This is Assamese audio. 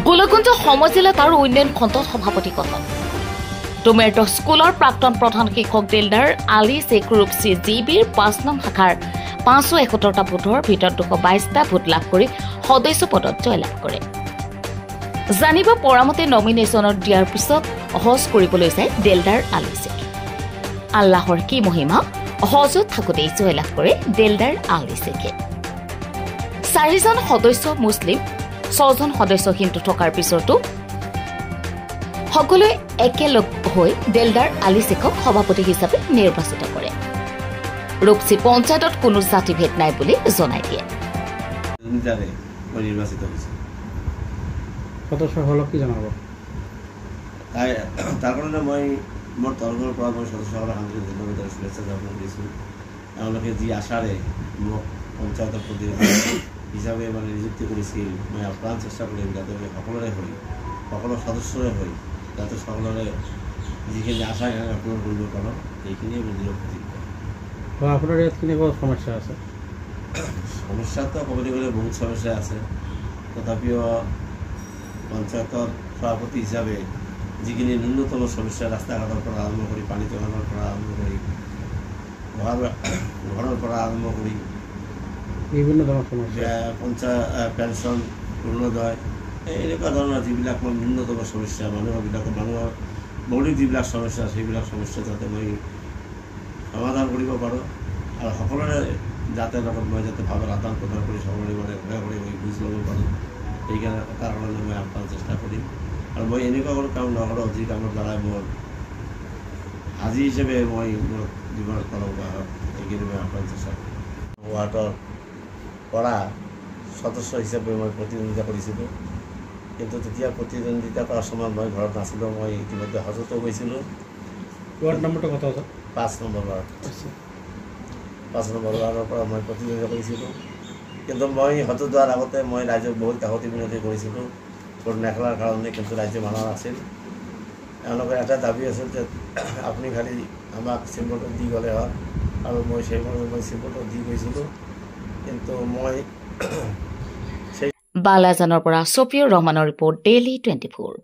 গোলকগঞ্জ সমজিলাত আৰু উন্নয়ন খণ্ডত সভাপতি গঠন ডুমেৰটো স্কুলৰ প্ৰাক্তন প্ৰধান শিক্ষক দিলদাৰ আলী শ্বেখ ৰূপসী জিবিৰ ৫ নং শাখাৰ ৫৭১টা ভোটৰ ভিতৰত ২২টা ভোট লাভ কৰি সদস্য পদত জয়লাভ কৰে। জানিব পৰা মতে নমিনেশ্যনত দিয়াৰ পিছত হজ কৰিবলৈ যায় দিলদাৰ আলী শ্বেখ। আল্লাহৰ কি মহিমা, হজত থাকোঁতেই জয়লাভ কৰে দিলদাৰ আলী শ্বেখে। ৪জন সদস্য মুছলিম, ৬জন সদস্য হিন্দু থকাৰ পিছতো সকলোৱে একেলগ হৈ দিলদাৰ আলী শ্বেখক সভাপতি হিচাপে নিৰ্বাচিত কৰে। ৰূপসী পঞ্চায়তত কোনো জাতিভেদ নাই বুলি জনাই দিয়ে। তাৰ কাৰণে মই মোৰ তৰফৰ পৰা মই সদস্যসকলক আন্তৰিক ধন্যবাদ আৰু শুভেচ্ছা জ্ঞাপন কৰিছোঁ। তেওঁলোকে যি আশাৰে মোক পঞ্চায়তৰ প্ৰতিনিধি হিচাপে নিযুক্তি কৰিছিল, মই আপ্ৰাণ চেষ্টা কৰিম যাতে মই সকলোৰে হৈ সকলো সদস্যৰে হৈ যাতে সকলোৰে যিখিনি আশা পূৰণ কৰিব পাৰোঁ, সেইখিনিয়ে মোৰ দৃঢ় প্ৰতিজ্ঞা। আপোনাৰ ইয়াত কেনেকুৱা সমস্যা আছে? সমস্যাটো ক'বলৈ গ'লে বহুত সমস্যা আছে। তথাপিও পঞ্চায়তৰ সভাপতি হিচাপে যিখিনি ন্যূনতম সমস্যা, ৰাস্তা ঘাটৰ পৰা আৰম্ভ কৰি পানী যোগানৰ পৰা আৰম্ভ কৰি ঘৰৰ পৰা আৰম্ভ কৰি বিভিন্ন ধৰণৰ সমস্যা, পেঞ্চন, অৰুণোদয়, এনেকুৱা ধৰণৰ যিবিলাক মই ন্যূনতম সমস্যা, মানুহৰ মৌলিক যিবিলাক সমস্যা, সেইবিলাক সমস্যা যাতে মই সমাধান কৰিব পাৰোঁ আৰু সকলোৰে যাতে লগত মই যাতে ভাৱৰ আদান প্ৰদান কৰি সকলোৰে ঘৰে ঘৰে গৈ বুজ ল'ব পাৰোঁ, সেইকাৰণে তাৰ কাৰণে মই আপ্ৰাণ চেষ্টা কৰিম। আৰু মই এনেকুৱা কোনো কাম নকৰোঁ যি কামৰ দ্বাৰাই মোৰ হাজি হিচাপে মই মোৰ জীৱনত নলগা হয়, সেইখিনি মই আপ্ৰাণ চেষ্টা কৰিম। ৱাৰ্ডৰ পৰা সদস্য হিচাপে মই প্ৰতিদ্বন্দ্বিতা কৰিছিলোঁ, কিন্তু তেতিয়া প্ৰতিদ্বন্দ্বিতা কৰাৰ সময়ত মই ঘৰত নাছিলোঁ। মই ইতিমধ্যে হজতো গৈছিলোঁ। ৱাৰ্ড নম্বৰটো কথা আছে ৫ নম্বৰ ৱাৰ্ড। ৫ নম্বৰ ৱাৰ্ডৰ পৰা মই প্ৰতিদ্বন্দ্বিতা কৰিছিলোঁ, কিন্তু মই হজত যোৱাৰ আগতে মই ৰাইজক বহুত কাকতি মিনতি কৰিছিলোঁ ভোট নেখেলাৰ কাৰণে, কিন্তু ৰাইজে মানা নাছিল। তেওঁলোকৰ এটা দাবী আছিল যে আপুনি খালি আমাক চিম্বলটো দি গ'লে হয়, আৰু মই সেইমতে মই চিম্বলটো দি গৈছিলোঁ। কিন্তু মই বালাজানৰ পৰা ছফিউৰ ৰহমানৰ ৰিপৰ্ট, ডেইলি 24।